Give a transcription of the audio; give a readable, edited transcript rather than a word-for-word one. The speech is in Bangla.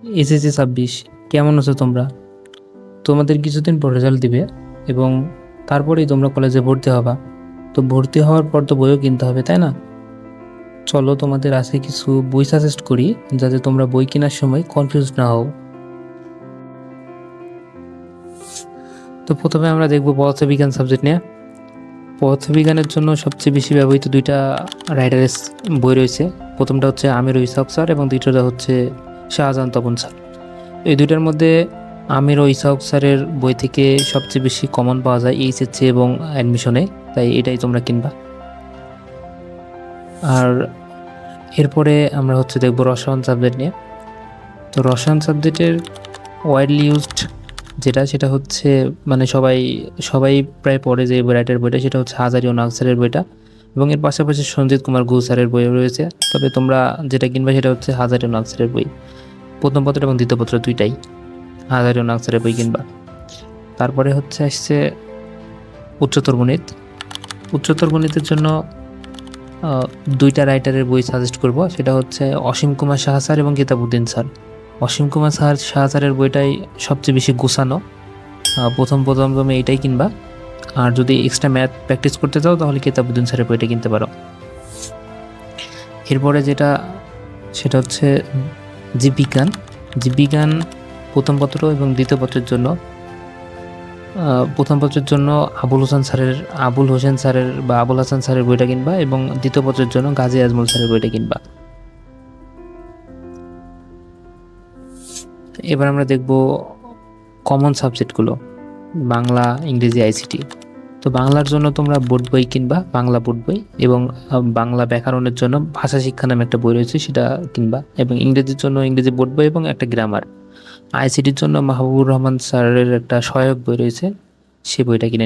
এসএসসি 26 কেমন আছো তোমরা? তোমাদের কিছুদিন পর রেজাল্ট দিবে এবং তারপরেই তোমরা কলেজে ভর্তি হবা। তো ভর্তি হওয়ার পর তো বইও কিনতে হবে, তাই না? চলো তোমাদের আজকে কিছু বই সাজেস্ট করি, যাতে তোমরা বই কেনার সময় কনফিউজ না হও। তো প্রথমে আমরা দেখব পদার্থবিজ্ঞান সাবজেক্ট নিয়ে। পদার্থবিজ্ঞানের জন্য সবচেয়ে বেশি ব্যবহৃত দুইটা রাইটারের বই রয়েছে। প্রথমটা হচ্ছে আমির ও ইসাহাক স্যার এবং দ্বিতীয়টা হচ্ছে শাহজাহান তপন স্যার। এই দুইটার মধ্যে আমির ও ইসাহাক স্যারের বই থেকে সবচেয়ে বেশি কমন পাওয়া যায় এইচএসসি এবং অ্যাডমিশনে, তাই এটাই তোমরা কিনবা। আর এরপরে আমরা হচ্ছে দেখব রসায়ন সাবজেক্ট নিয়ে। তো রসায়ন সাবজেক্টের ওয়াইডলি ইউজড সেটা হচ্ছে মানে সবাই সবাই প্রায় পড়ে যে রাইটার বইটা, সেটা হচ্ছে হাজারি ও নাগ স্যারের বইটা, এবং এর পাশাপাশি সঞ্জিত কুমার ঘোষ স্যারের বই রয়েছে। তবে তোমরা যেটা কিনবা সেটা হচ্ছে হাজারি ও নাগ স্যারের বই, প্রথম পত্র এবং দ্বিতীয় পত্র দুইটাই হাজারি ও নাগ স্যারের বই কিনবা। তারপরে হচ্ছে আসছে উচ্চতর গণিত। উচ্চতর গণিতের জন্য দুইটা রাইটারের বই সাজেস্ট করব, সেটা হচ্ছে অসীম কুমার সাহা স্যার এবং কিতাবউদ্দিন স্যার। অসীম কুমার সাহা স্যারের বইটাই সবচেয়ে বেশি গোছানো। প্রথম তুমি এইটাই কিনবা। আর যদি এক্সট্রা ম্যাথ প্র্যাকটিস করতে চাও তাহলে কিতাবউদ্দিন স্যারের বইটা কিনতে পারো। এরপরে সেটা হচ্ছে জীববিজ্ঞান। জীববিজ্ঞান প্রথম পত্র এবং দ্বিতীয় পত্রের জন্য প্রথম পত্রের জন্য আবুল হাসান স্যারের বইটা কিনবা, এবং দ্বিতীয় পত্রের জন্য গাজী আজমল স্যারের বইটা কিনবা। এবার আমরা দেখব কমন সাবজেক্টগুলো, বাংলা, ইংরেজি, আইসিটি। তো বাংলার জন্য তোমরা বোর্ড বই কিনবা, বাংলা বোর্ড বই, এবং বাংলা ব্যাকরণের জন্য ভাষা শিক্ষা নামে একটা বই রয়েছে সেটা কিনবা, এবং ইংরেজির জন্য ইংরেজি বোর্ড বই এবং একটা গ্রামার। আইসিটির জন্য মাহবুবুর রহমান স্যারের একটা সহায়ক বই রয়েছে, সে বইটা কিনে